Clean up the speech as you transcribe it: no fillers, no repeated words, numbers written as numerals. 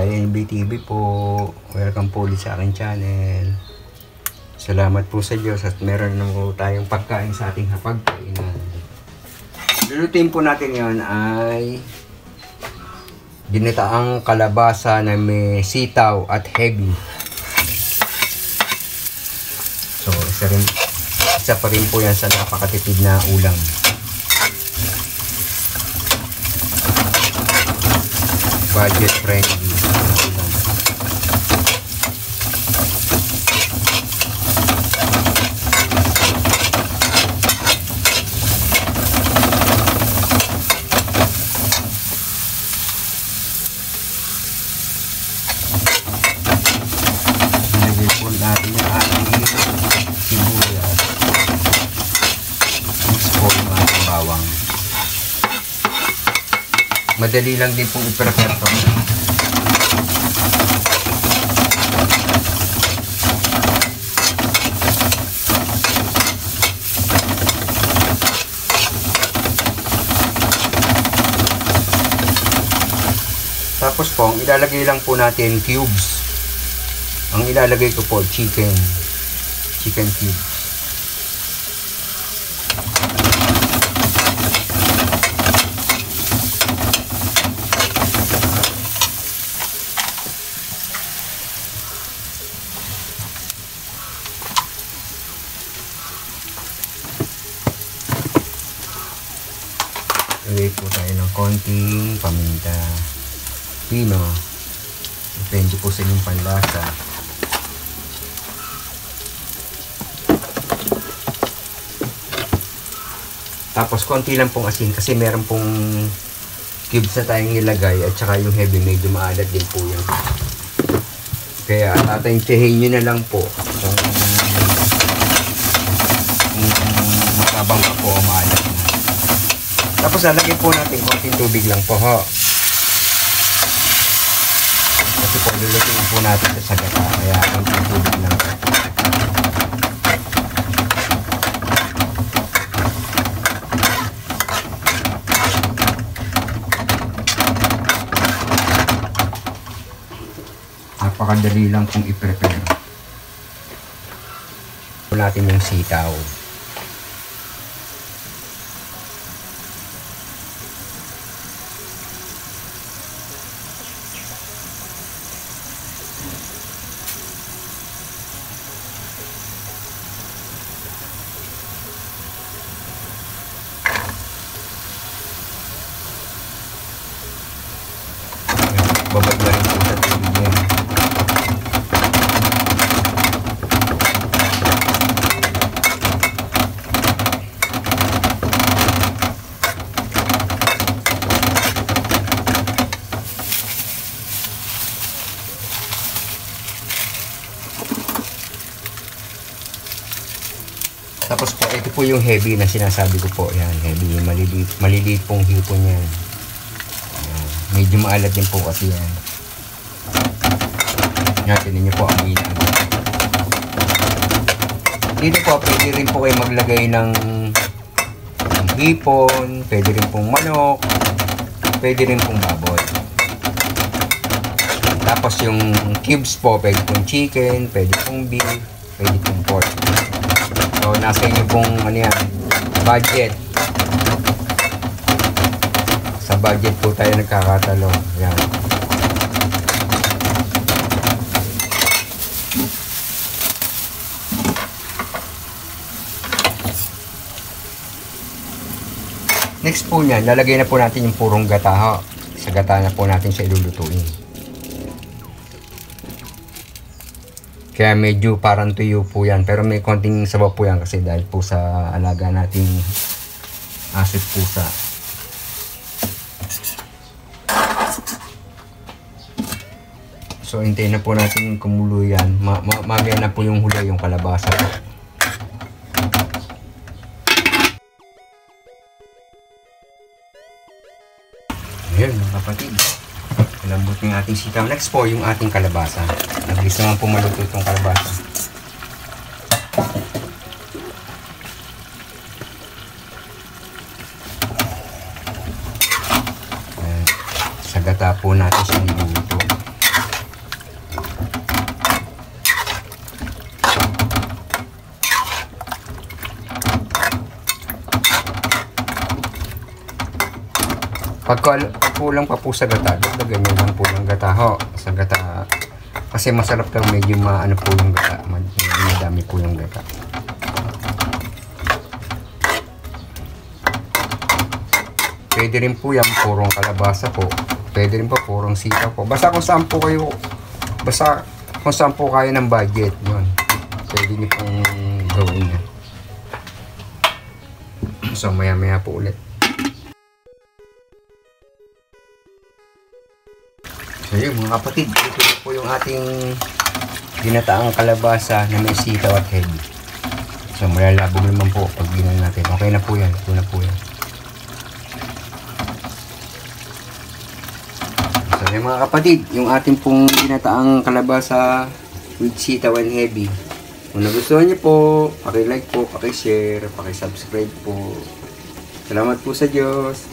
NBTV po. Welcome po ulit sa aking channel. Salamat po sa Diyos at meron na po tayong pagkain sa ating hapagkainan. Lulutuin po natin ngayon ay ginataang kalabasa na may sitaw at heavy. So, isa pa rin po yan sa napakatipid na ulam. Budget friendly. Ilagay po natin yung ating sibuyas. Mix po yung ating bawang. Madali lang din pong i-prepare ito. Tapos po, ilalagay lang po natin cubes. Ang ilalagay ko po, chicken cubes. Lagay po tayo ng konting paminta, pino, depende po sa inyong panlasa. Tapos konti lang pong asin kasi meron pong cubes na tayong nilagay at saka yung heavy medyo maalat din po yan. Kaya tatantyahin nyo na lang po kung matabang pa po o maalat na. Tapos lalagay po natin konting tubig lang po ho. Kasi po lulutuin po natin sa sagata. Kaya konting tubig lang po. Napakadali lang pong i-prepare. Po natin yung sitaw. Babad na rin po sa tubig yan. Tapos po, ito po yung heavy na sinasabi ko po. Yan, heavy. Maliliit pong hipon yan. Medyo maalat din po kasi yan. Natin ninyo po amoy na. Dito po, pwede rin po kayo maglagay ng hipon, pwede rin pong manok, pwede rin pong baboy. Tapos yung cubes po, pwede pong chicken, pwede pong beef, pwede pong pork. So, nasa inyo pong ano yan, budget. Sa budget po tayo nagkakatalo. Yan. Next po niyan, lalagay na po natin yung purong gata ho. Sa gata na po natin siya ilulutuin. Kaya medyo parang tuyo po yan. Pero may konting sabaw po yan kasi dahil po sa alaga nating asit pusa. So, hintayin na po natin kumulo yan. Mamaya na po yung huli, yung kalabasa po. Ayan mga kapatid. Malambot yung ating sitaw. Next po yung ating kalabasa. Nabilis naman po maluto itong kalabasa. Sa gata po natin siya niluluto. kulang pa po sa gata, dagdagan nyo lang po ng gata ho. Sa gata, kasi masarap daw medyo maano po yung gata. Madami po yung gata. Pwede rin po yan, purong kalabasa po. Pwede rin po, purong sitaw po. Basta kung saan po kayo, basta kung saan po kayo ng budget, yun. Pwede nyo pong gawin yan. So, maya-maya po ulit. So, yun mga kapatid, ito po yung ating ginataang kalabasa na may sitaw at heavy. So, malalabog naman po pag ginan natin. Okay na po yan. Ito na po yan. So, yung mga kapatid, yung ating pong ginataang kalabasa with sitaw and heavy. Kung nagustuhan niyo po, paki-like po, paki-share, paki-subscribe po. Salamat po sa Diyos.